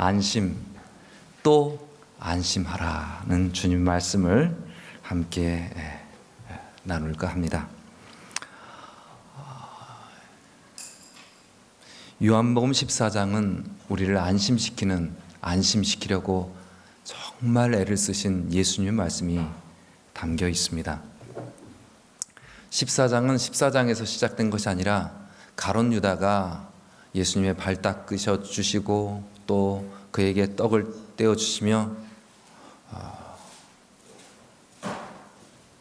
안심 또 안심하라는 주님 말씀을 함께 나눌까 합니다. 요한복음 14장은 우리를 안심시키려고 정말 애를 쓰신 예수님의 말씀이 담겨 있습니다. 14장은 14장에서 시작된 것이 아니라 가룟 유다가 예수님의 발 닦으셔 주시고 또 그에게 떡을 떼어 주시며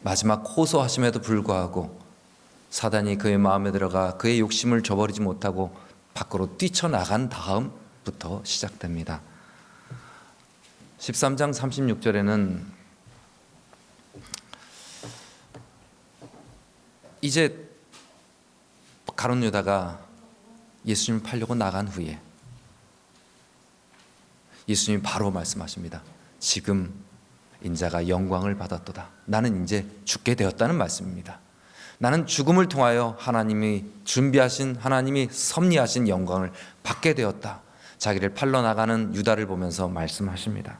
마지막 호소하심에도 불구하고 사단이 그의 마음에 들어가 그의 욕심을 저버리지 못하고 밖으로 뛰쳐나간 다음부터 시작됩니다. 13장 36절에는 이제 가룟 유다가 예수님을 팔려고 나간 후에 예수님이 바로 말씀하십니다. 지금 인자가 영광을 받았도다. 나는 이제 죽게 되었다는 말씀입니다. 나는 죽음을 통하여 하나님이 준비하신, 하나님이 섭리하신 영광을 받게 되었다. 자기를 팔러 나가는 유다를 보면서 말씀하십니다.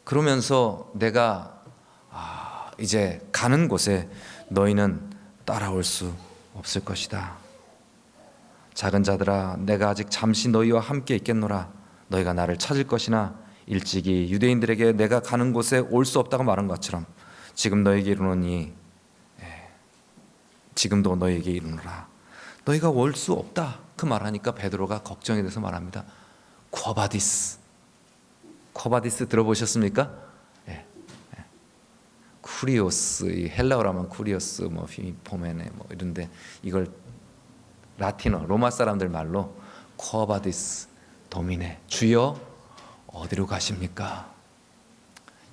그러면서 내가 이제 가는 곳에 너희는 따라올 수 없을 것이다. 작은 자들아, 내가 아직 잠시 너희와 함께 있겠노라. 너희가 나를 찾을 것이나 일찍이 유대인들에게 내가 가는 곳에 올 수 없다고 말한 것처럼 지금 너희에게 이르노니 지금도 너희에게 이르노라. 너희가 올 수 없다. 그 말하니까 베드로가 걱정이 돼서 말합니다. 쿼바디스 들어보셨습니까? 쿠리오스, 헬라어로 하면 쿠리오스, 포메네 이런데 이걸 라틴어, 로마 사람들 말로 쿼바디스 도미네, 주여 어디로 가십니까?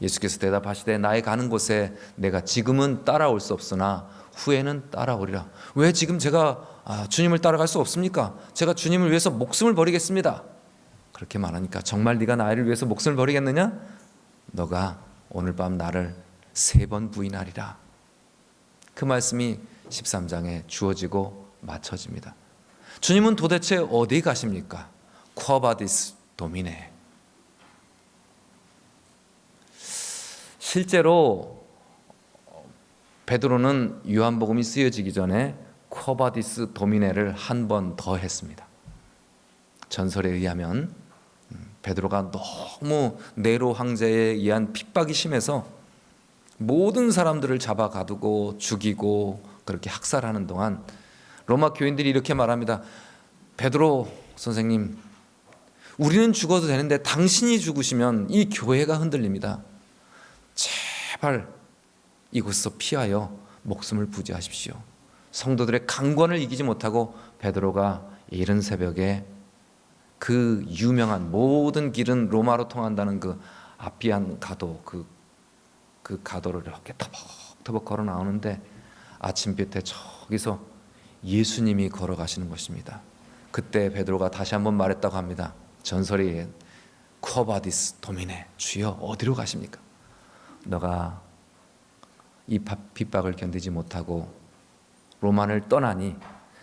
예수께서 대답하시되 나의 가는 곳에 내가 지금은 따라올 수 없으나 후에는 따라오리라. 왜 지금 제가 주님을 따라갈 수 없습니까? 제가 주님을 위해서 목숨을 버리겠습니다. 그렇게 말하니까 정말 네가 나를 위해서 목숨을 버리겠느냐? 너가 오늘 밤 나를 3번 부인하리라. 그 말씀이 13장에 주어지고 맞춰집니다. 주님은 도대체 어디 가십니까? 쿼바디스 도미네. 실제로 베드로는 요한복음이 쓰여지기 전에 쿼바디스 도미네를 한 번 더 했습니다. 전설에 의하면 베드로가 너무 네로 황제에 의한 핍박이 심해서 모든 사람들을 잡아 가두고 죽이고 그렇게 학살하는 동안 로마 교인들이 이렇게 말합니다. 베드로 선생님, 우리는 죽어도 되는데 당신이 죽으시면 이 교회가 흔들립니다. 제발 이곳에서 피하여 목숨을 부지하십시오. 성도들의 강권을 이기지 못하고 베드로가 이른 새벽에 그 유명한 모든 길은 로마로 통한다는 그 아피안 가도 그 가도를 이렇게 터벅터벅 걸어 나오는데 아침빛에 저기서 예수님이 걸어가시는 것입니다. 그때 베드로가 다시 한번 말했다고 합니다. 전설이 쿼바디스 도미네, 주여 어디로 가십니까? 너가 이 핍박을 견디지 못하고 로마를 떠나니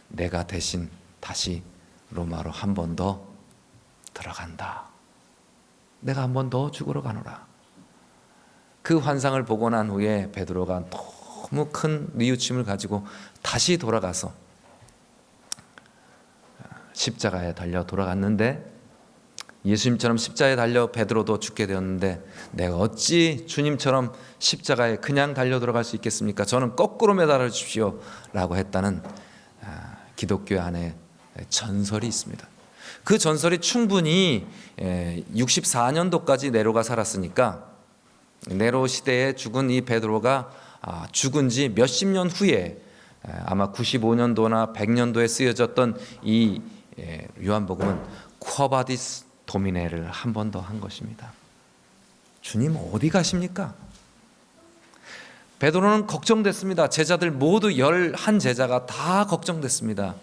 내가 대신 다시 로마로 한 번 더 들어간다. 내가 한 번 더 죽으러 가노라. 그 환상을 보고 난 후에 베드로가 너무 큰 뉘우침을 가지고 다시 돌아가서 십자가에 달려 돌아갔는데 예수님처럼 십자가에 달려 베드로도 죽게 되었는데 내가 어찌 주님처럼 십자가에 그냥 달려 들어갈 수 있겠습니까? 저는 거꾸로 매달아 주십시오 라고 했다는 기독교 안에 전설이 있습니다. 그 전설이 충분히 64년도까지 네로가 살았으니까 네로 시대에 죽은 이 베드로가 죽은 지 몇십 년 후에 아마 95년도나 100년도에 쓰여졌던 이 요한복음은 쿼바디스 도미네를 한 번 더 한 것입니다. 주님 어디 가십니까? 베드로는 걱정됐습니다. 제자들 모두 11제자가 다 걱정됐습니다.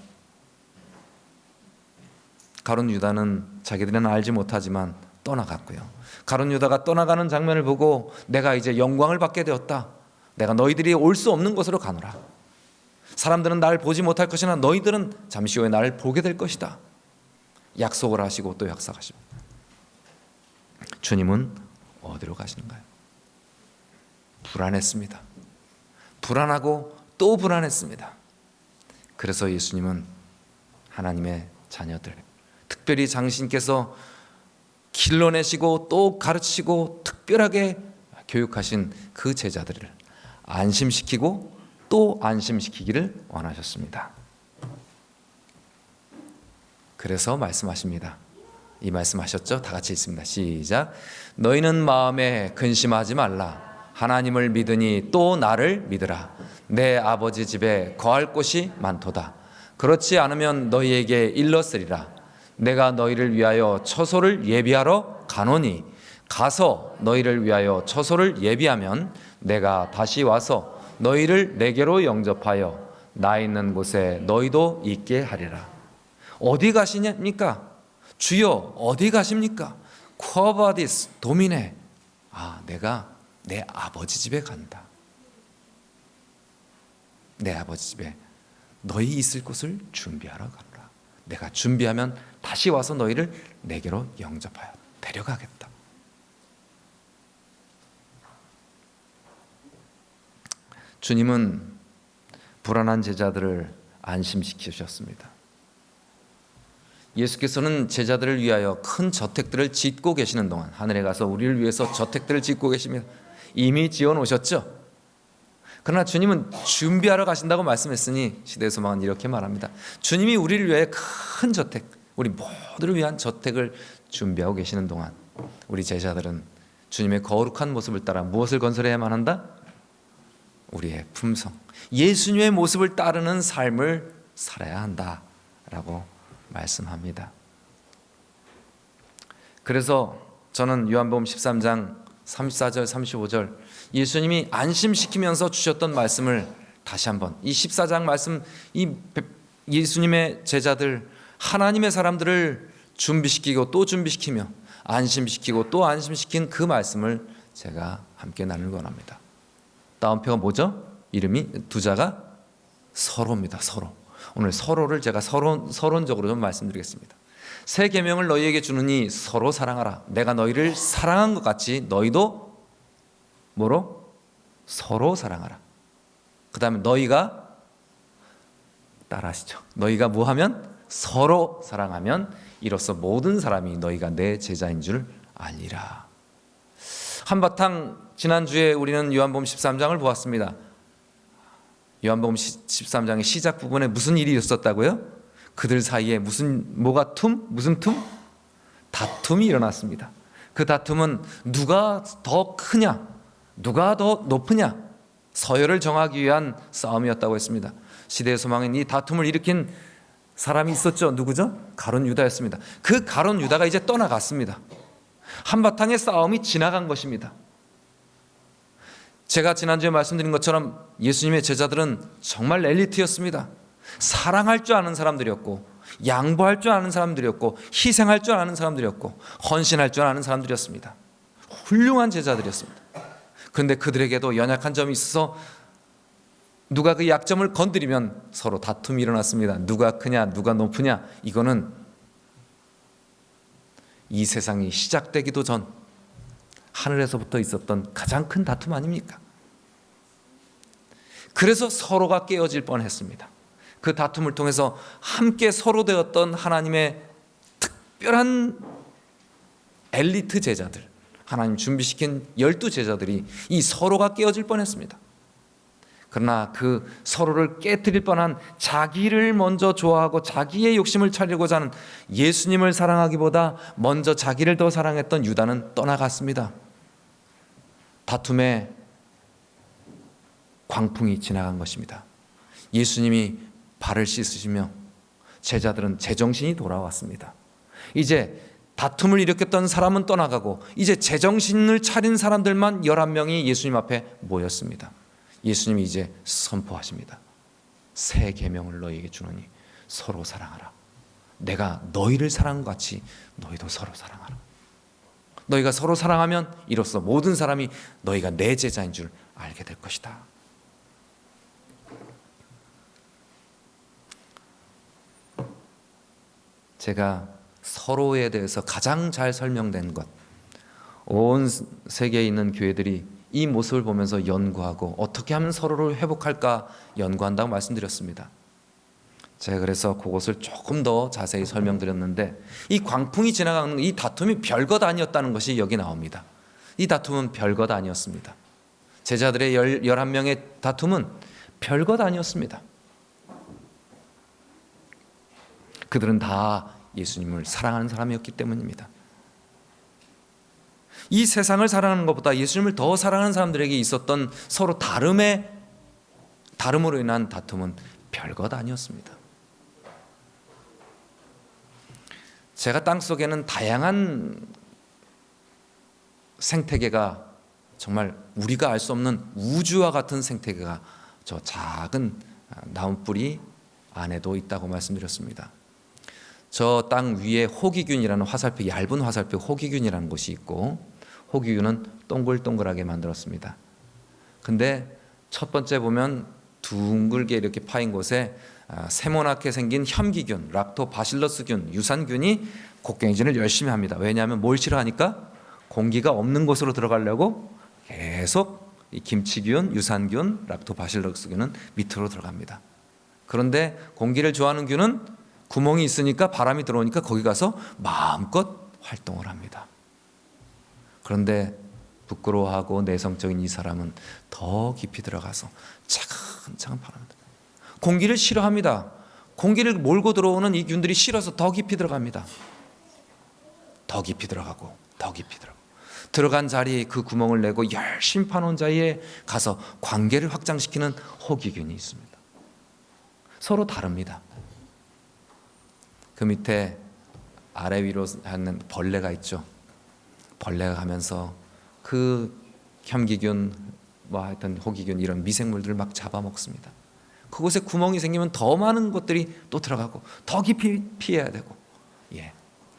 가룟 유다는 자기들은 알지 못하지만 떠나갔고요. 가룟 유다가 떠나가는 장면을 보고 내가 이제 영광을 받게 되었다. 내가 너희들이 올 수 없는 곳으로 가노라. 사람들은 날 보지 못할 것이나 너희들은 잠시 후에 나를 보게 될 것이다. 약속을 하시고 또 약속하십니다. 주님은 어디로 가시는가요? 불안했습니다. 불안하고 또 불안했습니다. 그래서 예수님은 하나님의 자녀들, 특별히 당신께서 길러내시고 또 가르치시고 특별하게 교육하신 그 제자들을 안심시키고 또 안심시키기를 원하셨습니다. 그래서 말씀하십니다. 이 말씀하셨죠? 다 같이 읽습니다. 시작. 너희는 마음에 근심하지 말라. 하나님을 믿으니 또 나를 믿으라. 내 아버지 집에 거할 곳이 많도다. 그렇지 않으면 너희에게 일렀으리라. 내가 너희를 위하여 처소를 예비하러 가노니 가서 너희를 위하여 처소를 예비하면 내가 다시 와서 너희를 내게로 영접하여 나 있는 곳에 너희도 있게 하리라. 어디 가시냐니까? 주여 어디 가십니까? 쿠아바디스 도미네. 내가 내 아버지 집에 간다. 내 아버지 집에 너희 있을 곳을 준비하러 가라. 내가 준비하면 다시 와서 너희를 내게로 영접하여 데려가겠다. 주님은 불안한 제자들을 안심시키셨습니다. 예수께서는 제자들을 위하여 큰 저택들을 짓고 계시는 동안 하늘에 가서 우리를 위해서 저택들을 짓고 계십니다. 이미 지어 놓으셨죠? 그러나 주님은 준비하러 가신다고 말씀했으니 시대의 소망은 이렇게 말합니다. 주님이 우리를 위해 큰 저택, 우리 모두를 위한 저택을 준비하고 계시는 동안 우리 제자들은 주님의 거룩한 모습을 따라 무엇을 건설해야만 한다? 우리의 품성, 예수님의 모습을 따르는 삶을 살아야 한다라고 말씀합니다. 그래서 저는 요한복음 13장 34절 35절 예수님이 안심시키면서 주셨던 말씀을 다시 한번 이 14장 말씀, 이 예수님의 제자들, 하나님의 사람들을 준비시키고 또 준비시키며 안심시키고 또 안심시킨 그 말씀을 제가 함께 나누기 원합니다. 다음표가 뭐죠? 이름이 두자가 서로입니다. 서로. 오늘 서로를 제가 서론적으로 좀 말씀드리겠습니다. 새 계명을 너희에게 주느니 서로 사랑하라. 내가 너희를 사랑한 것 같이 너희도 뭐로? 서로 사랑하라. 그 다음에 너희가 따라하시죠. 너희가 뭐하면? 서로 사랑하면 이로써 모든 사람이 너희가 내 제자인 줄 알리라. 한바탕 지난주에 우리는 요한복음 13장을 보았습니다. 요한복음 13장의 시작 부분에 무슨 일이 있었다고요? 그들 사이에 무슨 툼? 다툼이 일어났습니다. 그 다툼은 누가 더 크냐, 누가 더 높으냐, 서열을 정하기 위한 싸움이었다고 했습니다. 시대의 소망인 이 다툼을 일으킨 사람이 있었죠. 누구죠? 가룟 유다였습니다. 그 가룟 유다가 이제 떠나갔습니다. 한바탕의 싸움이 지나간 것입니다. 제가 지난주에 말씀드린 것처럼 예수님의 제자들은 정말 엘리트였습니다. 사랑할 줄 아는 사람들이었고, 양보할 줄 아는 사람들이었고, 희생할 줄 아는 사람들이었고, 헌신할 줄 아는 사람들이었습니다. 훌륭한 제자들이었습니다. 그런데 그들에게도 연약한 점이 있어서 누가 그 약점을 건드리면 서로 다툼이 일어났습니다. 누가 크냐, 누가 높으냐. 이거는 이 세상이 시작되기도 전 하늘에서부터 있었던 가장 큰 다툼 아닙니까? 그래서 서로가 깨어질 뻔했습니다. 그 다툼을 통해서 함께 서로 되었던 하나님의 특별한 엘리트 제자들, 하나님 준비시킨 12제자들이 이 서로가 깨어질 뻔했습니다. 그러나 그 서로를 깨뜨릴 뻔한 자기를 먼저 좋아하고 자기의 욕심을 차리고자 하는 예수님을 사랑하기보다 먼저 자기를 더 사랑했던 유다는 떠나갔습니다. 다툼의 광풍이 지나간 것입니다. 예수님이 발을 씻으시며 제자들은 제정신이 돌아왔습니다. 이제 다툼을 일으켰던 사람은 떠나가고 이제 제정신을 차린 사람들만 11명이 예수님 앞에 모였습니다. 예수님이 이제 선포하십니다. 새 계명을 너희에게 주노니 서로 사랑하라. 내가 너희를 사랑한 것 같이 너희도 서로 사랑하라. 너희가 서로 사랑하면 이로써 모든 사람이 너희가 내 제자인 줄 알게 될 것이다. 제가 서로에 대해서 가장 잘 설명된 것, 온 세계에 있는 교회들이 이 모습을 보면서 연구하고 어떻게 하면 서로를 회복할까 연구한다고 말씀드렸습니다. 제가 그래서 그것을 조금 더 자세히 설명드렸는데, 이 광풍이 지나가는 이 다툼이 별것 아니었다는 것이 여기 나옵니다. 이 다툼은 별것 아니었습니다. 제자들의 11명의 다툼은 별것 아니었습니다. 그들은 다 예수님을 사랑하는 사람이었기 때문입니다. 이 세상을 사랑하는 것보다 예수님을 더 사랑하는 사람들에게 있었던 서로 다름으로 인한 다툼은 별것 아니었습니다. 제가 땅속에는 다양한 생태계가, 정말 우리가 알 수 없는 우주와 같은 생태계가 저 작은 나무뿌리 안에도 있다고 말씀드렸습니다. 저 땅 위에 호기균이라는 화살표, 얇은 화살표 호기균이라는 곳이 있고, 호기균은 동글동글하게 만들었습니다. 근데 첫 번째 보면 둥글게 이렇게 파인 곳에 세모나게 생긴 현기균, 락토바실러스균, 유산균이 곡괭이질을 열심히 합니다. 왜냐하면 뭘 싫어하니까? 공기가 없는 곳으로 들어가려고 계속 이 김치균, 유산균, 락토바실러스균은 밑으로 들어갑니다. 그런데 공기를 좋아하는 균은 구멍이 있으니까, 바람이 들어오니까 거기 가서 마음껏 활동을 합니다. 그런데 부끄러워하고 내성적인 이 사람은 더 깊이 들어가서 차근차근 바랍니다. 공기를 싫어합니다. 공기를 몰고 들어오는 이 균들이 싫어서 더 깊이 들어갑니다. 더 깊이 들어가고 더 깊이 들어간 자리에 그 구멍을 내고 열심히 파놓은 자리에 가서 관계를 확장시키는 호기균이 있습니다. 서로 다릅니다. 그 밑에 아래 위로 하는 벌레가 있죠. 벌레가 가면서 그 현기균, 하여튼 호기균, 이런 미생물들을 막 잡아먹습니다. 그곳에 구멍이 생기면 더 많은 것들이 또 들어가고 더 깊이 피해야 되고,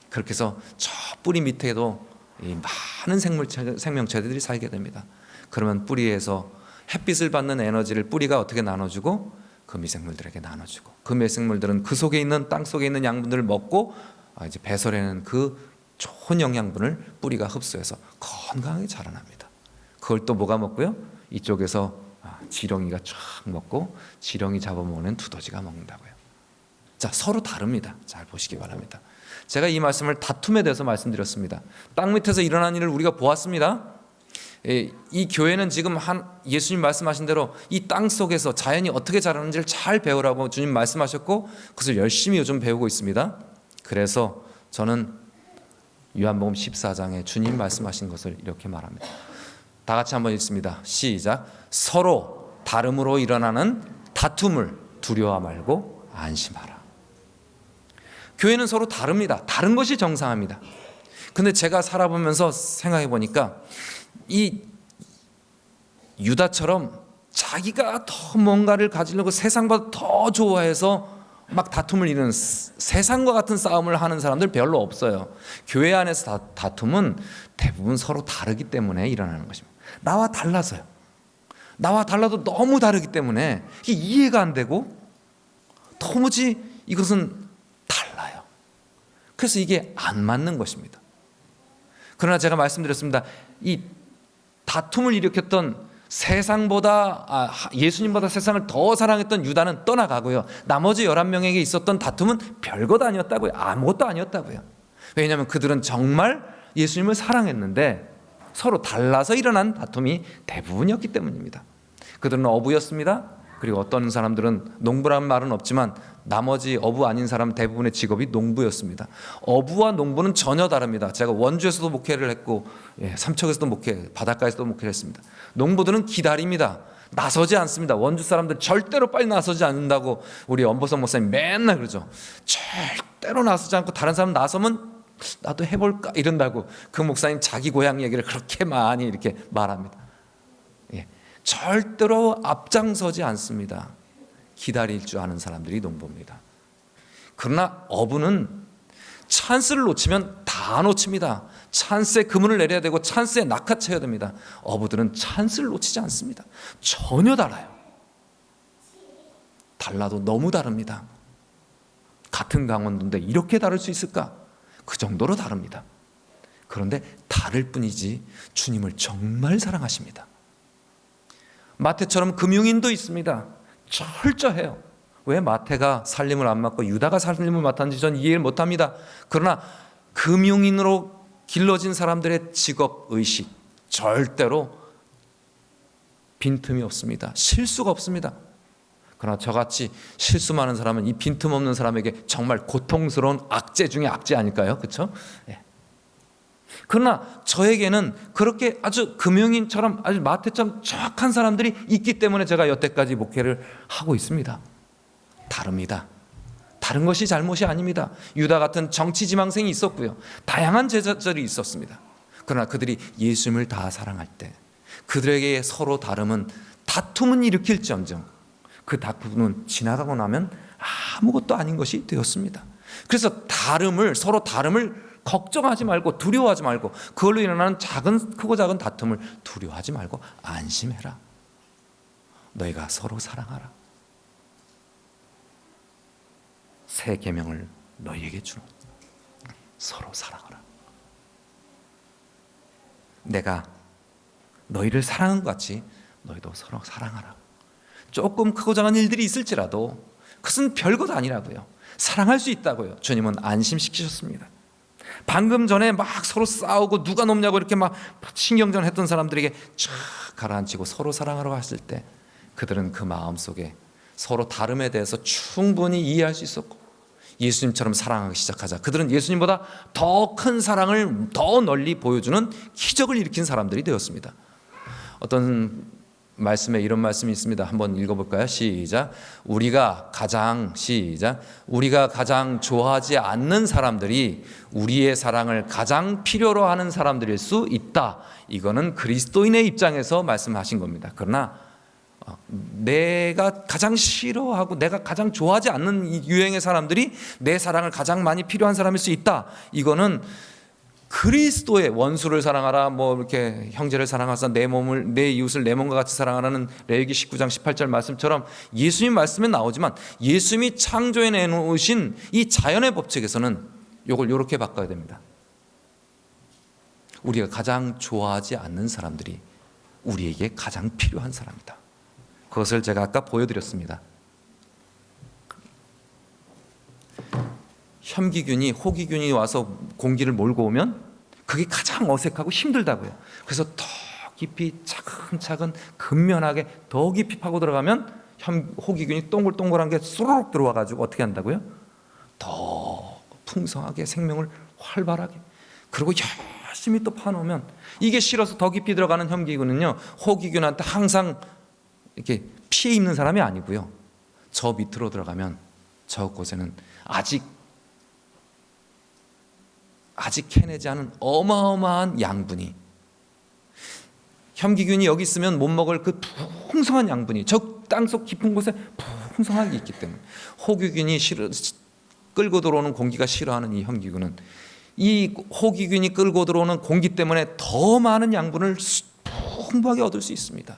그렇게 해서 저 뿌리 밑에도 이 많은 생명체들이 살게 됩니다. 그러면 뿌리에서 햇빛을 받는 에너지를 뿌리가 어떻게 나눠주고? 그 미생물들에게 나눠주고, 그 미생물들은 그 속에 있는, 땅 속에 있는 양분들을 먹고 이제 배설해낸 그 좋은 영양분을 뿌리가 흡수해서 건강하게 자라납니다. 그걸 또 뭐가 먹고요? 이쪽에서 지렁이가 쫙 먹고, 지렁이 잡아먹는 두더지가 먹는다고요. 자, 서로 다릅니다. 잘 보시기 바랍니다. 제가 이 말씀을 다툼에 대해서 말씀드렸습니다. 땅 밑에서 일어난 일을 우리가 보았습니다. 이 교회는 지금 예수님 말씀하신 대로 이 땅 속에서 자연이 어떻게 자라는지를 잘 배우라고 주님 말씀하셨고, 그것을 열심히 요즘 배우고 있습니다. 그래서 저는 요한복음 14장에 주님 말씀하신 것을 이렇게 말합니다. 다 같이 한번 읽습니다. 시작. 서로 다름으로 일어나는 다툼을 두려워 말고 안심하라. 교회는 서로 다릅니다. 다른 것이 정상합니다. 근데 제가 살아보면서 생각해 보니까 이 유다처럼 자기가 더 뭔가를 가지려고 세상보다 더 좋아해서 막 다툼을 이루는, 세상과 같은 싸움을 하는 사람들 별로 없어요. 교회 안에서 다툼은 대부분 서로 다르기 때문에 일어나는 것입니다. 나와 달라서요. 나와 달라도 너무 다르기 때문에 이게 이해가 안 되고 도무지 이것은 달라요. 그래서 이게 안 맞는 것입니다. 그러나 제가 말씀드렸습니다. 이 다툼을 일으켰던, 세상보다 예수님보다 세상을 더 사랑했던 유다는 떠나가고요. 나머지 11명에게 있었던 다툼은 별것 아니었다고요. 아무것도 아니었다고요. 왜냐하면 그들은 정말 예수님을 사랑했는데 서로 달라서 일어난 다툼이 대부분이었기 때문입니다. 그들은 어부였습니다. 그리고 어떤 사람들은, 농부라는 말은 없지만 나머지 어부 아닌 사람 대부분의 직업이 농부였습니다. 어부와 농부는 전혀 다릅니다. 제가 원주에서도 목회를 했고, 삼척에서도 바닷가에서도 목회를 했습니다. 농부들은 기다립니다. 나서지 않습니다. 원주 사람들 절대로 빨리 나서지 않는다고 우리 엄보성 목사님 맨날 그러죠. 절대로 나서지 않고 다른 사람 나서면 나도 해볼까 이런다고 그 목사님 자기 고향 얘기를 그렇게 많이 이렇게 말합니다. 절대로 앞장서지 않습니다. 기다릴 줄 아는 사람들이 농부입니다. 그러나 어부는 찬스를 놓치면 다 놓칩니다. 찬스에 그물을 내려야 되고 찬스에 낚아채야 됩니다. 어부들은 찬스를 놓치지 않습니다. 전혀 달라요. 달라도 너무 다릅니다. 같은 같은 강원도인데 이렇게 다를 수 있을까? 그 정도로 다릅니다. 그런데 다를 뿐이지 주님을 정말 사랑하십니다. 마태처럼 금융인도 있습니다. 철저해요. 왜 마태가 살림을 안 맡고 유다가 살림을 맡았는지 전 이해를 못합니다. 그러나 금융인으로 길러진 사람들의 직업의식 절대로 빈틈이 없습니다. 실수가 없습니다. 그러나 저같이 실수 많은 사람은 이 빈틈없는 사람에게 정말 고통스러운 악재 중에 악재 아닐까요? 그렇죠? 예. 그러나 저에게는 그렇게 아주 금융인처럼 아주 마태처럼 정확한 사람들이 있기 때문에 제가 여태까지 목회를 하고 있습니다. 다릅니다. 다른 것이 잘못이 아닙니다. 유다 같은 정치 지망생이 있었고요. 다양한 제자들이 있었습니다. 그러나 그들이 예수님을 다 사랑할 때 그들에게 서로 다름은 다툼은 일으킬지언정 그 다툼은 지나가고 나면 아무것도 아닌 것이 되었습니다. 그래서 서로 다름을 걱정하지 말고 두려워하지 말고 그걸로 일어나는 크고 작은 다툼을 두려워하지 말고 안심해라. 너희가 서로 사랑하라. 새 계명을 너희에게 주노. 서로 사랑하라. 내가 너희를 사랑한 것 같이 너희도 서로 사랑하라. 조금 크고 작은 일들이 있을지라도 그것은 별것 아니라고요. 사랑할 수 있다고요. 주님은 안심시키셨습니다. 방금 전에 막 서로 싸우고 누가 높냐고 이렇게 막 신경전 했던 사람들에게 쫙 가라앉히고 서로 사랑하라고 했을 때 그들은 그 마음속에 서로 다름에 대해서 충분히 이해할 수 있었고 예수님처럼 사랑하기 시작하자. 그들은 예수님보다 더 큰 사랑을 더 널리 보여주는 기적을 일으킨 사람들이 되었습니다. 어떤 말씀에 이런 말씀이 있습니다. 한번 읽어볼까요? 시작. 우리가 가장 좋아하지 않는 사람들이 우리의 사랑을 가장 필요로 하는 사람들일 수 있다. 이거는 그리스도인의 입장에서 말씀하신 겁니다. 그러나 내가 가장 싫어하고 내가 가장 좋아하지 않는 이 유행의 사람들이 내 사랑을 가장 많이 필요한 사람일 수 있다. 이거는 그리스도의 원수를 사랑하라, 뭐 이렇게 형제를 사랑하사 내 이웃을 내 몸과 같이 사랑하라는 레위기 19장 18절 말씀처럼 예수님 말씀에 나오지만 예수님이 창조해 내놓으신 이 자연의 법칙에서는 이걸 이렇게 바꿔야 됩니다. 우리가 가장 좋아하지 않는 사람들이 우리에게 가장 필요한 사람이다. 그것을 제가 아까 보여드렸습니다. 현기균이 호기균이 와서 공기를 몰고 오면 그게 가장 어색하고 힘들다고요. 그래서 더 깊이 차근차근 근면하게 더 깊이 파고 들어가면 호기균이 동글동글한 게 쏘르륵 들어와가지고 어떻게 한다고요? 더 풍성하게 생명을 활발하게 그리고 열심히 또 파놓으면 이게 싫어서 더 깊이 들어가는 현기균은요 호기균한테 항상 이렇게 피해 입는 사람이 아니고요. 저 밑으로 들어가면 저곳에는 아직 캐내지 않은 어마어마한 양분이 현기균이 여기 있으면 못 먹을 그 풍성한 양분이 저 땅속 깊은 곳에 풍성하게 있기 때문에 호기균이 끌고 들어오는 공기가 싫어하는 이 현기균은 이 호기균이 끌고 들어오는 공기 때문에 더 많은 양분을 풍부하게 얻을 수 있습니다.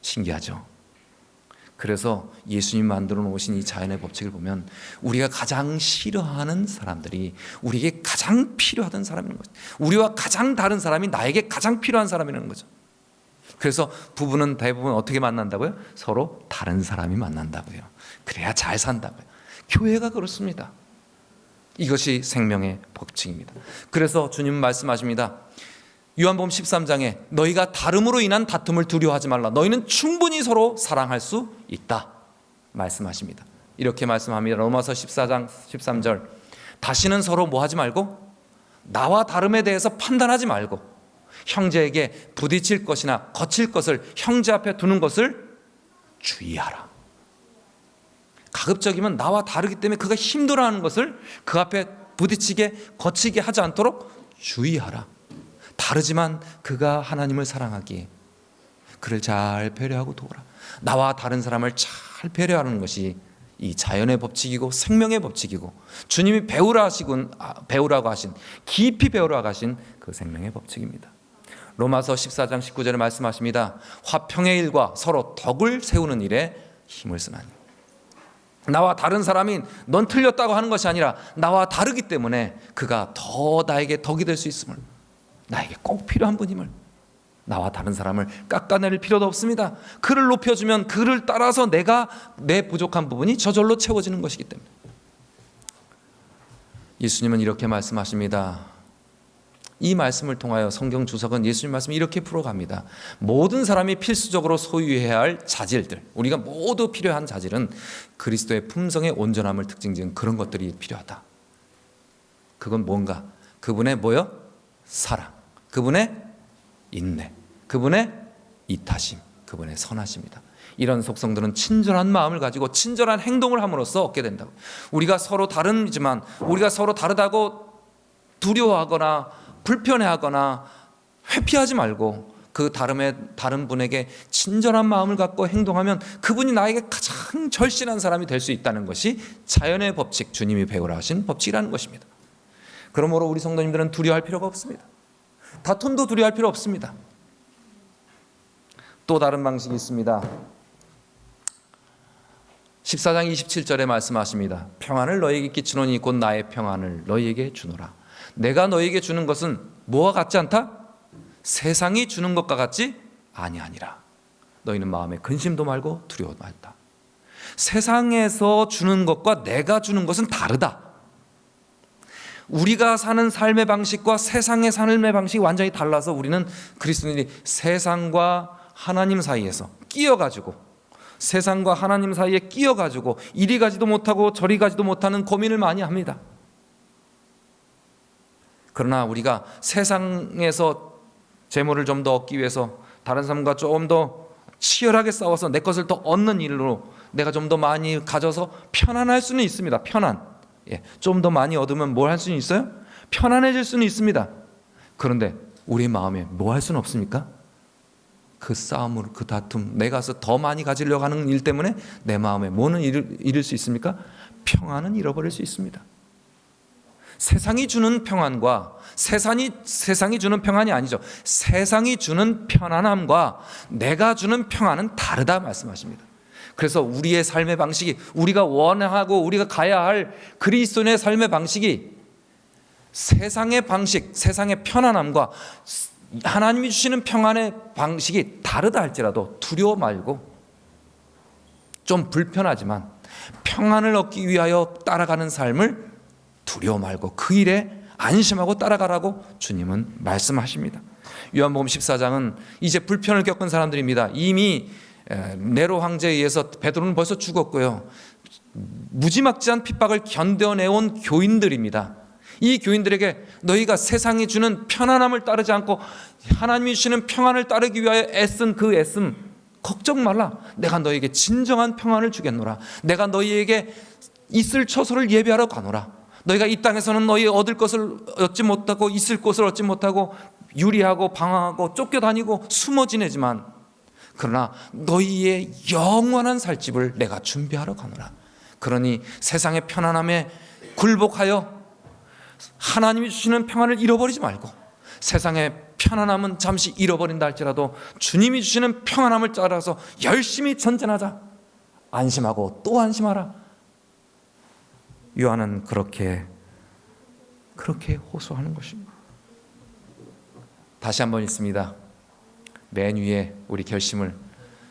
신기하죠? 그래서 예수님 만들어 놓으신 이 자연의 법칙을 보면 우리가 가장 싫어하는 사람들이 우리에게 가장 필요하던 사람인 거죠. 우리와 가장 다른 사람이 나에게 가장 필요한 사람이라는 거죠. 그래서 부부는 대부분 어떻게 만난다고요? 서로 다른 사람이 만난다고요. 그래야 잘 산다고요. 교회가 그렇습니다. 이것이 생명의 법칙입니다. 그래서 주님 말씀하십니다. 요한복음 13장에 너희가 다름으로 인한 다툼을 두려워하지 말라. 너희는 충분히 서로 사랑할 수 있다 말씀하십니다. 이렇게 말씀합니다. 로마서 14장 13절 다시는 서로 뭐 하지 말고 나와 다름에 대해서 판단하지 말고 형제에게 부딪힐 것이나 거칠 것을 형제 앞에 두는 것을 주의하라. 가급적이면 나와 다르기 때문에 그가 힘들어하는 것을 그 앞에 부딪히게 거치게 하지 않도록 주의하라. 다르지만 그가 하나님을 사랑하기에 그를 잘 배려하고 도우라. 나와 다른 사람을 잘 배려하는 것이 이 자연의 법칙이고 생명의 법칙이고 주님이 배우라고 하신 깊이 배우라고 하신 그 생명의 법칙입니다. 로마서 14장 19절에 말씀하십니다. 화평의 일과 서로 덕을 세우는 일에 힘을 쓰나니. 나와 다른 사람이 넌 틀렸다고 하는 것이 아니라 나와 다르기 때문에 그가 더 나에게 덕이 될 수 있음을, 나에게 꼭 필요한 분임을, 나와 다른 사람을 깎아낼 필요도 없습니다. 그를 높여주면 그를 따라서 내가 내 부족한 부분이 저절로 채워지는 것이기 때문에. 예수님은 이렇게 말씀하십니다. 이 말씀을 통하여 성경 주석은 예수님 말씀을 이렇게 풀어갑니다. 모든 사람이 필수적으로 소유해야 할 자질들, 우리가 모두 필요한 자질은 그리스도의 품성의 온전함을 특징지은 그런 것들이 필요하다. 그건 뭔가? 그분의 뭐요? 사랑, 그분의 인내, 그분의 이타심, 그분의 선하심이다. 이런 속성들은 친절한 마음을 가지고 친절한 행동을 함으로써 얻게 된다고. 우리가 서로 다르지만 우리가 서로 다르다고 두려워하거나 불편해하거나 회피하지 말고 그 다른 분에게 친절한 마음을 갖고 행동하면 그분이 나에게 가장 절실한 사람이 될 수 있다는 것이 자연의 법칙, 주님이 배우라 하신 법칙이라는 것입니다. 그러므로 우리 성도님들은 두려워할 필요가 없습니다. 다툼도 두려워할 필요 없습니다. 또 다른 방식이 있습니다. 14장 27절에 말씀하십니다. 평안을 너희에게 끼치노니 곧 나의 평안을 너희에게 주노라. 내가 너희에게 주는 것은 뭐와 같지 않다? 세상이 주는 것과 같지 아니하니라. 너희는 마음에 근심도 말고 두려워도 말다. 세상에서 주는 것과 내가 주는 것은 다르다. 우리가 사는 삶의 방식과 세상의 삶의 방식이 완전히 달라서 우리는 그리스도인이 세상과 하나님 사이에서 끼어가지고, 세상과 하나님 사이에 끼어가지고 이리 가지도 못하고 저리 가지도 못하는 고민을 많이 합니다. 그러나 우리가 세상에서 재물을 좀 더 얻기 위해서 다른 사람과 좀 더 치열하게 싸워서 내 것을 더 얻는 일로 내가 좀 더 많이 가져서 편안할 수는 있습니다. 편안. 좀 더 많이 얻으면 뭘 할 수는 있어요? 편안해질 수는 있습니다. 그런데 우리 마음에 뭐 할 수는 없습니까? 그 싸움을, 그 다툼, 내가 더 많이 가지려고 하는 일 때문에 내 마음에 뭐는 잃을 수 있습니까? 평안은 잃어버릴 수 있습니다. 세상이 주는 평안과 세상이 주는 평안이 아니죠. 세상이 주는 편안함과 내가 주는 평안은 다르다 말씀하십니다. 그래서 우리의 삶의 방식이, 우리가 원하고 우리가 가야 할 그리스도인의 삶의 방식이 세상의 방식, 세상의 편안함과 하나님이 주시는 평안의 방식이 다르다 할지라도 두려워 말고, 좀 불편하지만 평안을 얻기 위하여 따라가는 삶을 두려워 말고 그 일에 안심하고 따라가라고 주님은 말씀하십니다. 요한복음 14장은 이제 불편을 겪은 사람들입니다. 이미 네로 황제에 의해서 베드로는 벌써 죽었고요. 무지막지한 핍박을 견뎌내온 교인들입니다. 이 교인들에게 너희가 세상이 주는 편안함을 따르지 않고 하나님이 주시는 평안을 따르기 위하여 애쓴 그 애씀 걱정 말라. 내가 너희에게 진정한 평안을 주겠노라. 내가 너희에게 있을 처소를 예비하러 가노라. 너희가 이 땅에서는 너희 얻을 것을 얻지 못하고 있을 곳을 얻지 못하고 유리하고 방황하고 쫓겨다니고 숨어 지내지만, 그러나 너희의 영원한 살집을 내가 준비하러 가노라. 그러니 세상의 편안함에 굴복하여 하나님이 주시는 평안을 잃어버리지 말고, 세상의 편안함은 잠시 잃어버린다 할지라도 주님이 주시는 평안함을 따라서 열심히 전진하자. 안심하고 또 안심하라. 요한은 그렇게 호소하는 것입니다. 다시 한번 읽습니다. 맨 위에 우리 결심을,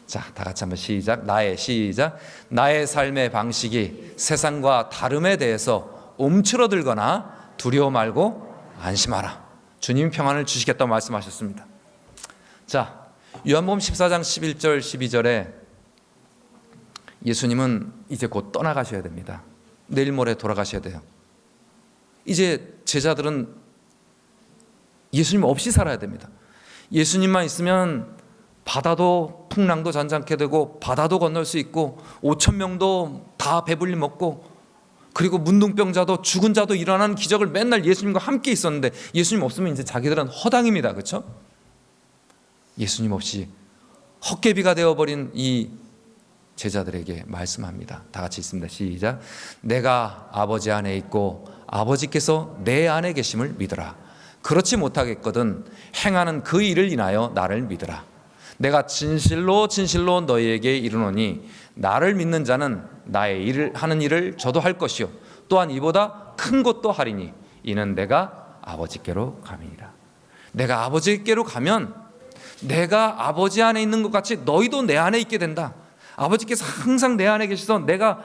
자, 다 같이 한번 시작. 나의 삶의 방식이 세상과 다름에 대해서 움츠러들거나 두려워 말고 안심하라. 주님이 평안을 주시겠다고 말씀하셨습니다. 자, 요한복음 14장 11절 12절에 예수님은 이제 곧 떠나가셔야 됩니다. 내일 모레 돌아가셔야 돼요. 이제 제자들은 예수님 없이 살아야 됩니다. 예수님만 있으면 바다도 풍랑도 잔잔케 되고 바다도 건널 수 있고 5,000명도 다 배불리 먹고, 그리고 문둥병자도 죽은 자도 일어나는 기적을 맨날 예수님과 함께 있었는데 예수님 없으면 이제 자기들은 허당입니다. 그렇죠? 예수님 없이 헛개비가 되어버린 이 제자들에게 말씀합니다. 다 같이 있습니다. 시작. 내가 아버지 안에 있고 아버지께서 내 안에 계심을 믿으라. 그렇지 못하겠거든 행하는 그 일을 인하여 나를 믿으라. 내가 진실로 너희에게 이르노니 나를 믿는 자는 나의 일을 하는 일을 저도 할 것이요 또한 이보다 큰 것도 하리니 이는 내가 아버지께로 감이니라. 내가 아버지께로 가면 내가 아버지 안에 있는 것 같이 너희도 내 안에 있게 된다. 아버지께서 항상 내 안에 계셔서 내가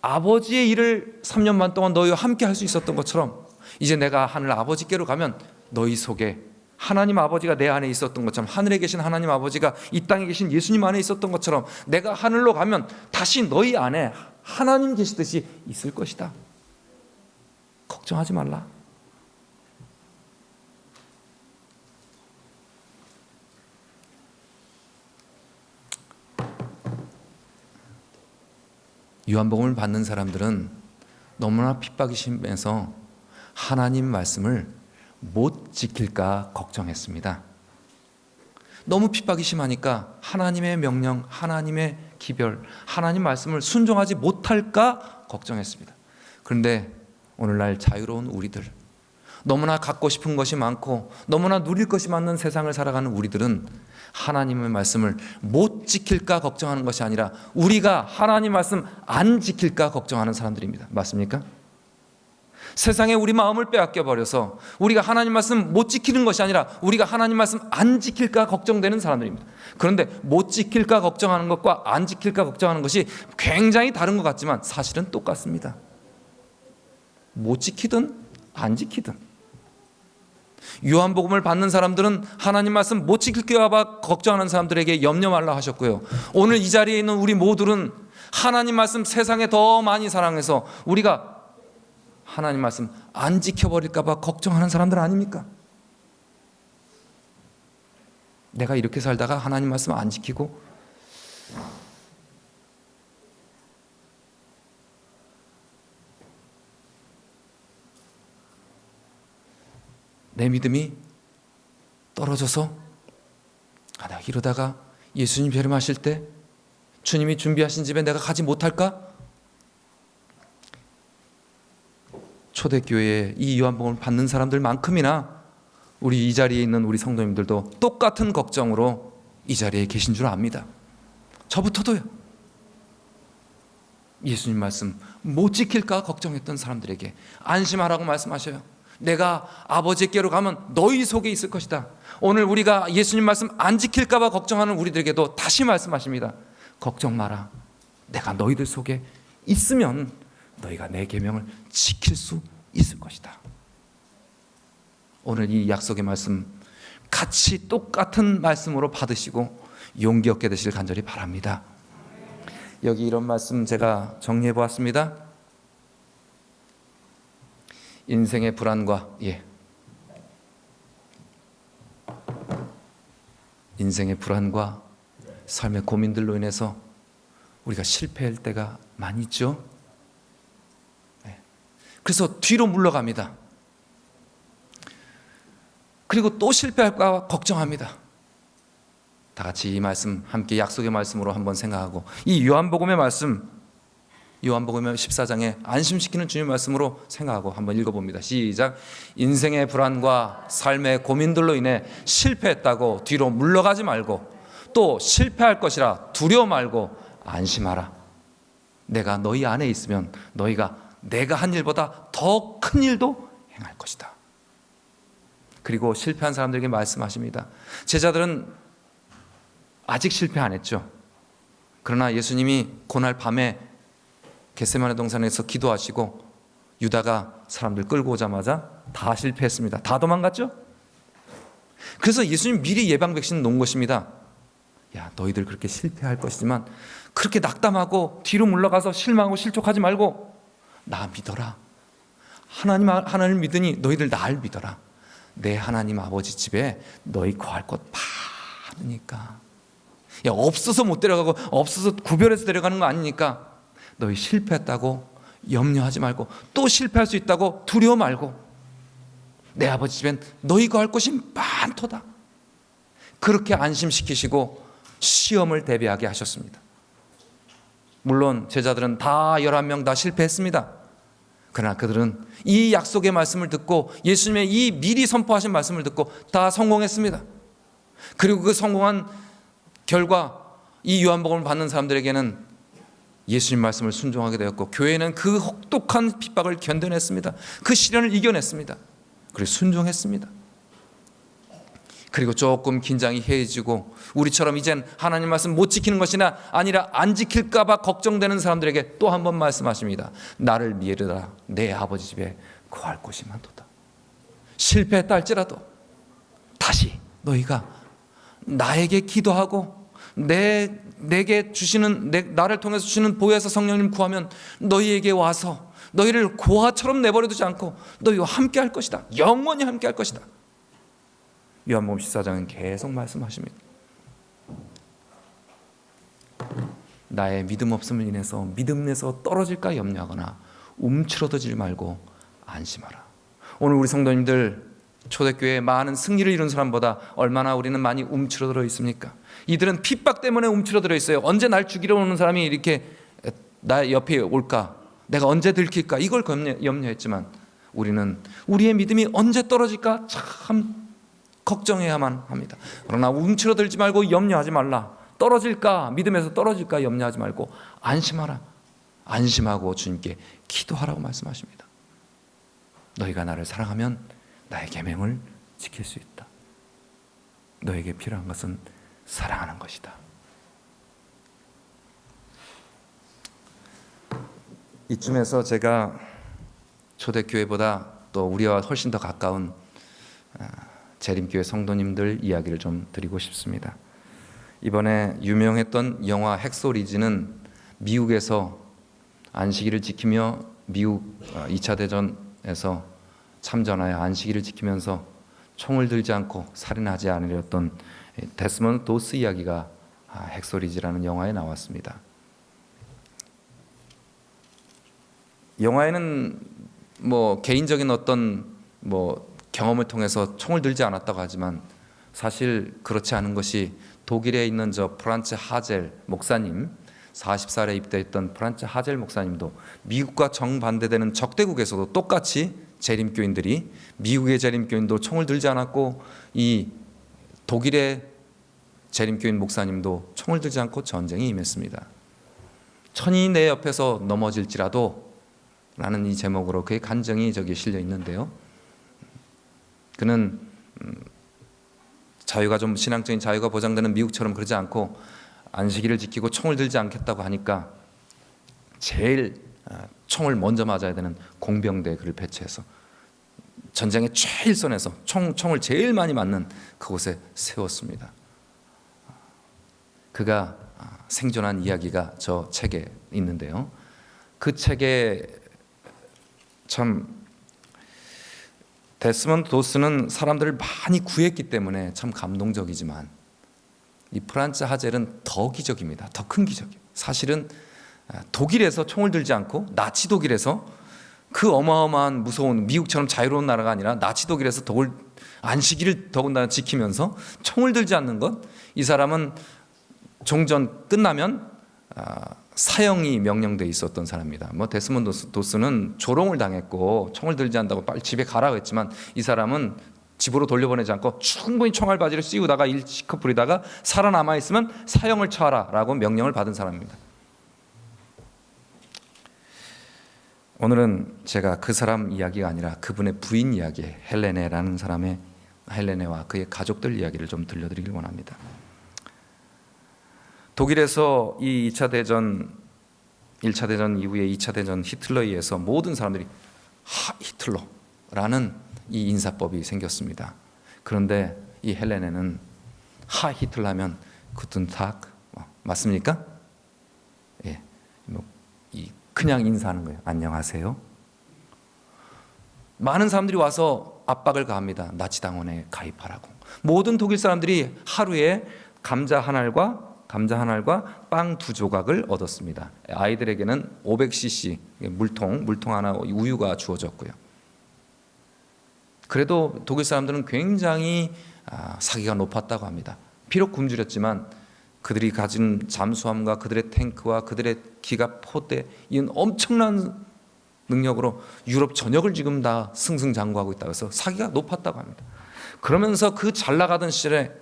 아버지의 일을 3년 반 동안 너희와 함께 할 수 있었던 것처럼 이제 내가 하늘 아버지께로 가면 너희 속에 하나님 아버지가 내 안에 있었던 것처럼, 하늘에 계신 하나님 아버지가 이 땅에 계신 예수님 안에 있었던 것처럼 내가 하늘로 가면 다시 너희 안에 하나님 계시듯이 있을 것이다. 걱정하지 말라. 요한복음을 받는 사람들은 너무나 핍박이 심해서 하나님 말씀을 못 지킬까 걱정했습니다. 너무 핍박이 심하니까 하나님의 명령, 하나님의 기별, 하나님 말씀을 순종하지 못할까 걱정했습니다. 그런데 오늘날 자유로운 우리들, 너무나 갖고 싶은 것이 많고 너무나 누릴 것이 많은 세상을 살아가는 우리들은 하나님의 말씀을 못 지킬까 걱정하는 것이 아니라 우리가 하나님 말씀 안 지킬까 걱정하는 사람들입니다. 맞습니까? 세상에 우리 마음을 빼앗겨 버려서 우리가 하나님 말씀 못 지키는 것이 아니라 우리가 하나님 말씀 안 지킬까 걱정되는 사람들입니다. 그런데 못 지킬까 걱정하는 것과 안 지킬까 걱정하는 것이 굉장히 다른 것 같지만 사실은 똑같습니다. 못 지키든 안 지키든 요한복음을 받는 사람들은 하나님 말씀 못 지킬까 봐 걱정하는 사람들에게 염려 말라 하셨고요, 오늘 이 자리에 있는 우리 모두는 하나님 말씀 세상에 더 많이 사랑해서 우리가 하나님 말씀 안 지켜버릴까 봐 걱정하는 사람들 아닙니까? 내가 이렇게 살다가 하나님 말씀 안 지키고 내 믿음이 떨어져서 내가 이러다가 예수님 배림하실 때 주님이 준비하신 집에 내가 가지 못할까? 초대교회에 이 요한복음을 받는 사람들만큼이나 우리 이 자리에 있는 우리 성도님들도 똑같은 걱정으로 이 자리에 계신 줄 압니다. 저부터도요. 예수님 말씀 못 지킬까 걱정했던 사람들에게 안심하라고 말씀하셔요. 내가 아버지께로 가면 너희 속에 있을 것이다. 오늘 우리가 예수님 말씀 안 지킬까 봐 걱정하는 우리들에게도 다시 말씀하십니다. 걱정 마라. 내가 너희들 속에 있으면 너희가 내 계명을 지킬 수 있을 것이다. 오늘 이 약속의 말씀 같이 똑같은 말씀으로 받으시고 용기 얻게 되시길 간절히 바랍니다. 여기 이런 말씀 제가 정리해 보았습니다. 인생의 불안과 인생의 불안과 삶의 고민들로 인해서 우리가 실패할 때가 많이 있죠. 그래서 뒤로 물러갑니다. 그리고 또 실패할까 걱정합니다. 다 같이 이 말씀 함께 약속의 말씀으로 한번 생각하고 이 요한복음의 말씀, 요한복음 14장에 안심시키는 주님 말씀으로 생각하고 한번 읽어봅니다. 시작. 인생의 불안과 삶의 고민들로 인해 실패했다고 뒤로 물러가지 말고 또 실패할 것이라 두려워 말고 안심하라. 내가 너희 안에 있으면 너희가 내가 한 일보다 더 큰 일도 행할 것이다. 그리고 실패한 사람들에게 말씀하십니다. 제자들은 아직 실패 안 했죠. 그러나 예수님이 그날 밤에 겟세마네 동산에서 기도하시고 유다가 사람들 끌고 오자마자 다 실패했습니다. 다 도망갔죠. 그래서 예수님 미리 예방 백신 놓은 것입니다. 야, 너희들 그렇게 실패할 것이지만 그렇게 낙담하고 뒤로 물러가서 실망하고 실족하지 말고 나 믿어라. 하나님을 믿으니 너희들 날 믿어라. 내 하나님 아버지 집에 너희 거할 것 많으니까. 야, 없어서 못 데려가고 없어서 구별해서 데려가는 거 아니니까 너희 실패했다고 염려하지 말고 또 실패할 수 있다고 두려워 말고 내 아버지 집엔 너희 거할 곳이 많도다. 그렇게 안심시키시고 시험을 대비하게 하셨습니다. 물론 제자들은 다 11명 다 실패했습니다. 그러나 그들은 이 약속의 말씀을 듣고 예수님의 이 미리 선포하신 말씀을 듣고 다 성공했습니다. 그리고 그 성공한 결과 이 요한복음을 받는 사람들에게는 예수님 말씀을 순종하게 되었고, 교회는 그 혹독한 핍박을 견뎌냈습니다. 그 시련을 이겨냈습니다. 그리고 순종했습니다. 그리고 조금 긴장이 해지고 우리처럼 이젠 하나님 말씀 못 지키는 것이나 아니라 안 지킬까 봐 걱정되는 사람들에게 또 한 번 말씀하십니다. 나를 미르라 내 아버지 집에 거할 곳이 많도다. 실패했다 할지라도 다시 너희가 나에게 기도하고 내게 주시는 나를 통해서 주시는 보혜사 성령님 구하면 너희에게 와서 너희를 고아처럼 내버려 두지 않고 너희와 함께 할 것이다. 영원히 함께 할 것이다. 요한복음 14장은 계속 말씀하십니다. 나의 믿음 없음을 인해서 믿음 내서 떨어질까 염려하거나 움츠러들지 말고 안심하라. 오늘 우리 성도님들 초대교회에 많은 승리를 이룬 사람보다 얼마나 우리는 많이 움츠러들어 있습니까? 이들은 핍박 때문에 움츠러들어 있어요. 언제 날 죽이러 오는 사람이 이렇게 나 옆에 올까? 내가 언제 들킬까? 이걸 염려했지만 우리는 우리의 믿음이 언제 떨어질까 참 걱정해야만 합니다. 그러나 움츠러들지 말고 염려하지 말라. 떨어질까? 믿음에서 떨어질까? 염려하지 말고 안심하라. 안심하고 주님께 기도하라고 말씀하십니다. 너희가 나를 사랑하면 나의 계명을 지킬 수 있다. 너에게 필요한 것은 사랑하는 것이다. 이쯤에서 제가 초대교회보다 또 우리와 훨씬 더 가까운 재림교회 성도님들 이야기를 좀 드리고 싶습니다. 이번에 유명했던 영화 핵소리지는 미국에서 안식일을 지키며 미국 2차 대전에서 참전하여 안식일을 지키면서 총을 들지 않고 살인하지 않으려 했던 데스먼드 도스 이야기가 핵소리지라는 영화에 나왔습니다. 영화에는 뭐 개인적인 어떤 경험을 통해서 총을 들지 않았다고 하지만 사실 그렇지 않은 것이 독일에 있는 프란츠 하젤 목사님, 40살에 입대했던 프란츠 하젤 목사님도 미국과 정반대되는 적대국에서도 똑같이 재림교인들이 미국의 재림교인도 총을 들지 않았고 이 독일의 재림교인 목사님도 총을 들지 않고 전쟁에 임했습니다. 천이 내 옆에서 넘어질지라도 라는 이 제목으로 그의 간증이 저기 실려 있는데요. 그는 자유가 좀 신앙적인 자유가 보장되는 미국처럼 그러지 않고 안식일을 지키고 총을 들지 않겠다고 하니까 제일 총을 먼저 맞아야 되는 공병대 그를 배치해서 전쟁의 최일선에서 총을 제일 많이 맞는 그곳에 세웠습니다. 그가 생존한 이야기가 저 책에 있는데요. 그 책에 참 데스먼드 도스는 사람들을 많이 구했기 때문에 참 감동적이지만 이 프란츠 하젤은 더 기적입니다. 더 큰 기적이에요. 사실은 독일에서 총을 들지 않고 나치 독일에서 그 어마어마한 무서운 미국처럼 자유로운 나라가 아니라 나치 독일에서 안식일을 더군다나 지키면서 총을 들지 않는 것, 이 사람은 종전 끝나면 사형이 명령돼 있었던 사람입니다. 데스먼드 도스는 조롱을 당했고 총을 들지 않는다고 빨리 집에 가라고 했지만 이 사람은 집으로 돌려보내지 않고 충분히 총알바지를 씌우다가 실컷 부리다가 살아남아 있으면 사형을 처하라라고 명령을 받은 사람입니다. 오늘은 제가 그 사람 이야기가 아니라 그분의 부인 이야기, 헬레네라는 사람의 헬레네와 그의 가족들 이야기를 좀 들려드리길 원합니다. 독일에서 이 2차 대전, 1차 대전 이후에 2차 대전 히틀러에 의해서 모든 사람들이 히틀러라는 이 인사법이 생겼습니다. 그런데 이 헬레네는 히틀러 하면 구텐탁 맞습니까? 예, 그냥 인사하는 거예요. 안녕하세요. 많은 사람들이 와서 압박을 가합니다. 나치 당원에 가입하라고. 모든 독일 사람들이 하루에 감자 한 알과 빵 2조각을 얻었습니다. 아이들에게는 500cc 물통 하나 우유가 주어졌고요. 그래도 독일 사람들은 굉장히 사기가 높았다고 합니다. 비록 굶주렸지만 그들이 가진 잠수함과 그들의 탱크와 그들의 기갑 포대, 이런 엄청난 능력으로 유럽 전역을 지금 다 승승장구하고 있다고 해서 사기가 높았다고 합니다. 그러면서 그 잘 나가던 시절에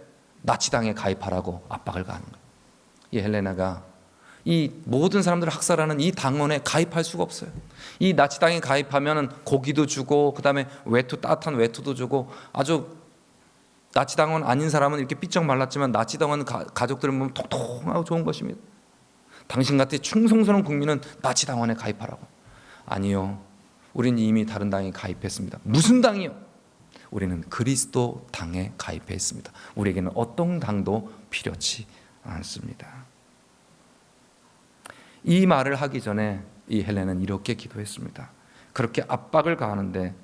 나치당에 가입하라고 압박을 가하는 거예요. 이 헬레나가 이 모든 사람들을 학살하는 이 당원에 가입할 수가 없어요. 이 나치당에 가입하면 고기도 주고 그다음에 외투, 따뜻한 외투도 주고, 아주 나치당원 아닌 사람은 이렇게 삐쩍 말랐지만 나치당원 가족들은 보면 통통하고 좋은 것입니다. 당신같이 충성스러운 국민은 나치당원에 가입하라고. 아니요, 우리는 이미 다른 당에 가입했습니다. 무슨 당이요? 우리는 그리스도 당에 가입했습니다. 우리에게는 어떤 당도 필요치 않습니다. 이 말을 하기 전에 이 헬레는 이렇게 기도했습니다. 그렇게 압박을 가하는데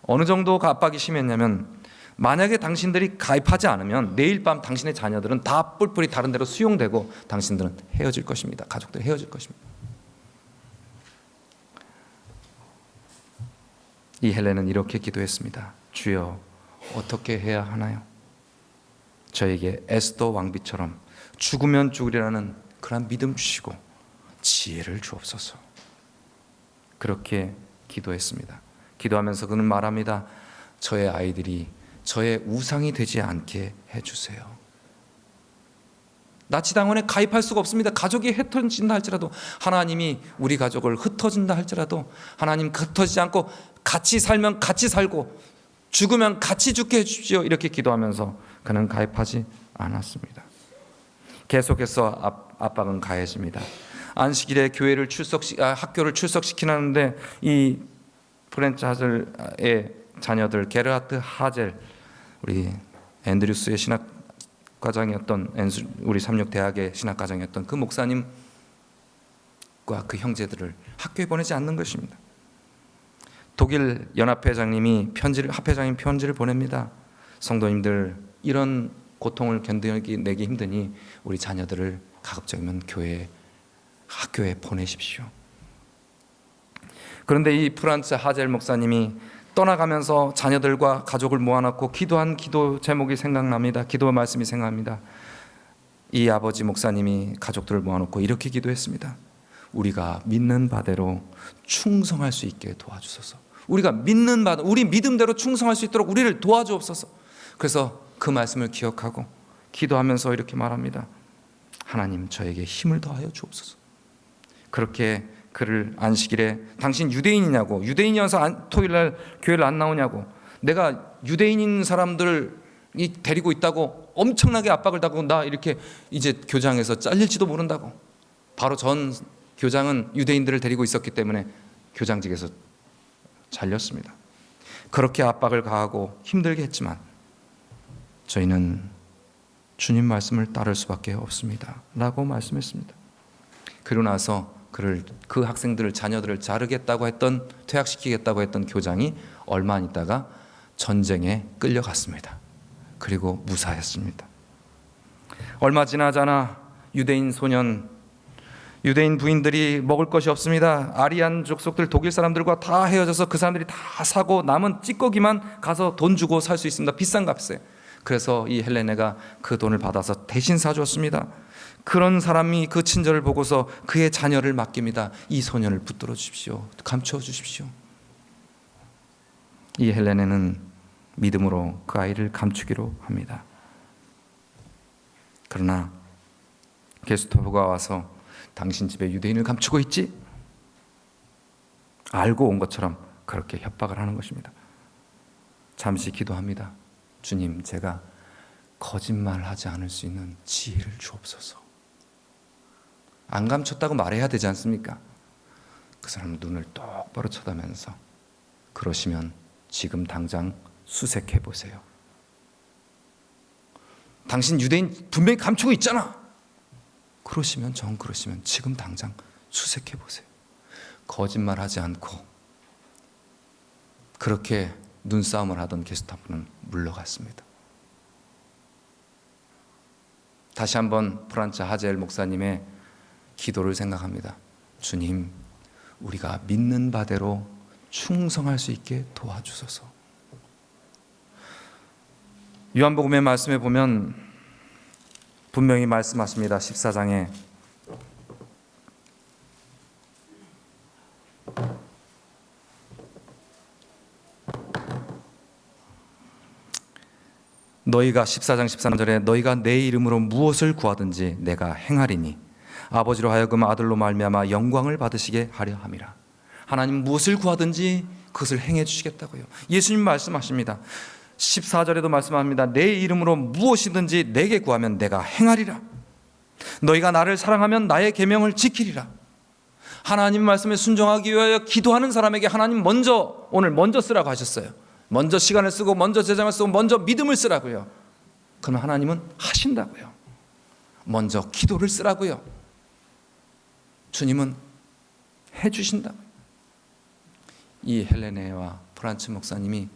어느 정도가 압박이 심했냐면, 만약에 당신들이 가입하지 않으면 내일 밤 당신의 자녀들은 다 뿔뿔이 다른 데로 수용되고 당신들은 헤어질 것입니다. 가족들 헤어질 것입니다. 이 헬레는 이렇게 기도했습니다. 주여, 어떻게 해야 하나요? 저에게 에스더 왕비처럼 죽으면 죽으리라는 그런 믿음 주시고 지혜를 주옵소서. 그렇게 기도했습니다. 기도하면서 그는 말합니다. 저의 아이들이 저의 우상이 되지 않게 해주세요. 나치당원에 가입할 수가 없습니다. 가족이 흩어진다 할지라도, 하나님이 우리 가족을 흩어진다 할지라도 하나님 흩어지지 않고 같이 살면 같이 살고 죽으면 같이 죽게 해주십시오. 이렇게 기도하면서 그는 가입하지 않았습니다. 계속해서 압박은 가해집니다. 안식일에 학교를 출석시키는데 이 프란츠 하젤의 자녀들, 게르하트 하젤, 우리 앤드류스의 신학과장이었던, 우리 삼육대학의 신학과장이었던 그 목사님과 그 형제들을 학교에 보내지 않는 것입니다. 독일 연합회장님이 편지를 보냅니다. 성도님들, 이런 고통을 견뎌내기 힘드니 우리 자녀들을 가급적이면 학교에 보내십시오. 그런데 이 프란츠 하젤 목사님이 떠나가면서 자녀들과 가족을 모아놓고 기도한 기도 제목이 생각납니다. 기도 말씀이 생각납니다. 이 아버지 목사님이 가족들을 모아놓고 이렇게 기도했습니다. 우리가 믿는 바대로 충성할 수 있게 도와주소서. 우리가 믿는 바, 우리 믿음대로 충성할 수 있도록 우리를 도와주옵소서. 그래서 그 말씀을 기억하고 기도하면서 이렇게 말합니다. 하나님, 저에게 힘을 더하여 주옵소서. 그렇게 그를 안식일에 당신 유대인이냐고, 유대인이어서 토요일날 교회를 안 나오냐고, 내가 유대인인 사람들이 데리고 있다고 엄청나게 압박을 당하고 나 이렇게 이제 교장에서 잘릴지도 모른다고. 바로 전 교장은 유대인들을 데리고 있었기 때문에 교장직에서 잘렸습니다. 그렇게 압박을 가하고 힘들게 했지만 저희는 주님 말씀을 따를 수밖에 없습니다 라고 말씀했습니다. 그러고 나서 그 학생들을, 자녀들을 자르겠다고 했던, 퇴학시키겠다고 했던 교장이 얼마 안 있다가 전쟁에 끌려갔습니다. 그리고 무사했습니다. 얼마 지나지 않아 유대인 부인들이 먹을 것이 없습니다. 아리안 족속들, 독일 사람들과 다 헤어져서 그 사람들이 다 사고 남은 찌꺼기만 가서 돈 주고 살 수 있습니다. 비싼 값에. 그래서 이 헬레네가 그 돈을 받아서 대신 사주었습니다. 그런 사람이 그 친절을 보고서 그의 자녀를 맡깁니다. 이 소년을 붙들어 주십시오. 감춰 주십시오. 이 헬레네는 믿음으로 그 아이를 감추기로 합니다. 그러나 게스토브가 와서 당신 집에 유대인을 감추고 있지? 알고 온 것처럼 그렇게 협박을 하는 것입니다. 잠시 기도합니다. 주님, 제가 거짓말하지 않을 수 있는 지혜를 주옵소서. 안 감췄다고 말해야 되지 않습니까? 그 사람 눈을 똑바로 쳐다면서 그러시면 지금 당장 수색해 보세요. 당신 유대인 분명히 감추고 있잖아. 그러시면 지금 당장 수색해 보세요. 거짓말하지 않고 그렇게 눈싸움을 하던 게스타포는 물러갔습니다. 다시 한번 프란츠 하젤 목사님의 기도를 생각합니다. 주님, 우리가 믿는 바대로 충성할 수 있게 도와주소서. 요한복음의 말씀에 보면 분명히 말씀하십니다. 14장에 너희가 14장 13절에 너희가 내 이름으로 무엇을 구하든지 내가 행하리니 아버지로 하여금 아들로 말미암아 영광을 받으시게 하려 함이라. 하나님 무엇을 구하든지 그것을 행해 주시겠다고요. 예수님 말씀하십니다. 14절에도 말씀합니다. 내 이름으로 무엇이든지 내게 구하면 내가 행하리라. 너희가 나를 사랑하면 나의 계명을 지키리라. 하나님 말씀에 순종하기 위하여 기도하는 사람에게 하나님 오늘 먼저 쓰라고 하셨어요. 먼저 시간을 쓰고 먼저 재정을 쓰고 먼저 믿음을 쓰라고요. 그럼 하나님은 하신다고요. 먼저 기도를 쓰라고요. 주님은 해주신다고요. 이 헬레네와 프란츠 목사님이,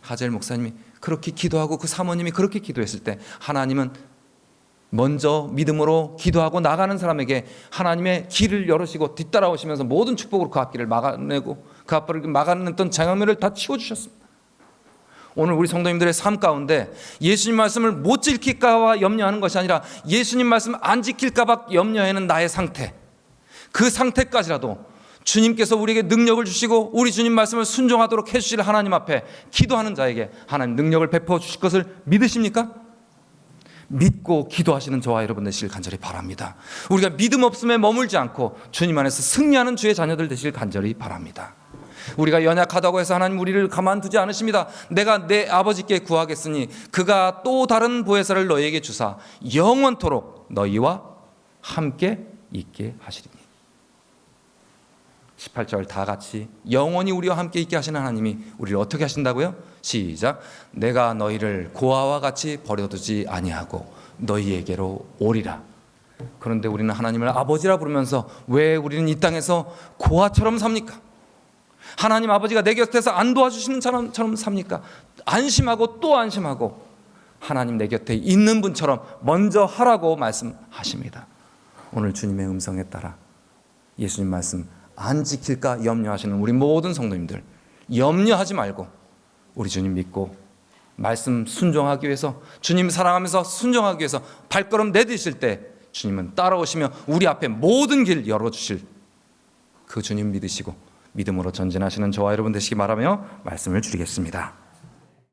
하젤 목사님이 그렇게 기도하고 그 사모님이 그렇게 기도했을 때 하나님은 먼저 믿음으로 기도하고 나가는 사람에게 하나님의 길을 열으시고 뒤따라오시면서 모든 축복으로 그 앞길을 막아내고 그 앞을 막아냈던 장애물을 다 치워주셨습니다. 오늘 우리 성도님들의 삶 가운데 예수님 말씀을 못 지킬까 봐 염려하는 것이 아니라 예수님 말씀 안 지킬까 봐 염려하는 나의 상태, 그 상태까지라도 주님께서 우리에게 능력을 주시고 우리 주님 말씀을 순종하도록 해주실 하나님 앞에 기도하는 자에게 하나님 능력을 베풀어 주실 것을 믿으십니까? 믿고 기도하시는 저와 여러분 되시길 간절히 바랍니다. 우리가 믿음 없음에 머물지 않고 주님 안에서 승리하는 주의 자녀들 되시길 간절히 바랍니다. 우리가 연약하다고 해서 하나님 우리를 가만두지 않으십니다. 내가 내 아버지께 구하겠으니 그가 또 다른 보혜사를 너희에게 주사 영원토록 너희와 함께 있게 하시리니. 18절 다 같이 영원히 우리와 함께 있게 하시는 하나님이 우리를 어떻게 하신다고요? 시작. 내가 너희를 고아와 같이 버려두지 아니하고 너희에게로 오리라. 그런데 우리는 하나님을 아버지라 부르면서 왜 우리는 이 땅에서 고아처럼 삽니까? 하나님 아버지가 내 곁에서 안 도와주시는 사람처럼 삽니까? 안심하고 또 안심하고 하나님 내 곁에 있는 분처럼 먼저 하라고 말씀하십니다. 오늘 주님의 음성에 따라 예수님 말씀 안 지킬까 염려하시는 우리 모든 성도님들, 염려하지 말고 우리 주님 믿고 말씀 순종하기 위해서, 주님 사랑하면서 순종하기 위해서 발걸음 내디실 때 주님은 따라오시며 우리 앞에 모든 길 열어주실 그 주님 믿으시고 믿음으로 전진하시는 저와 여러분 되시기 바라며 말씀을 드리겠습니다.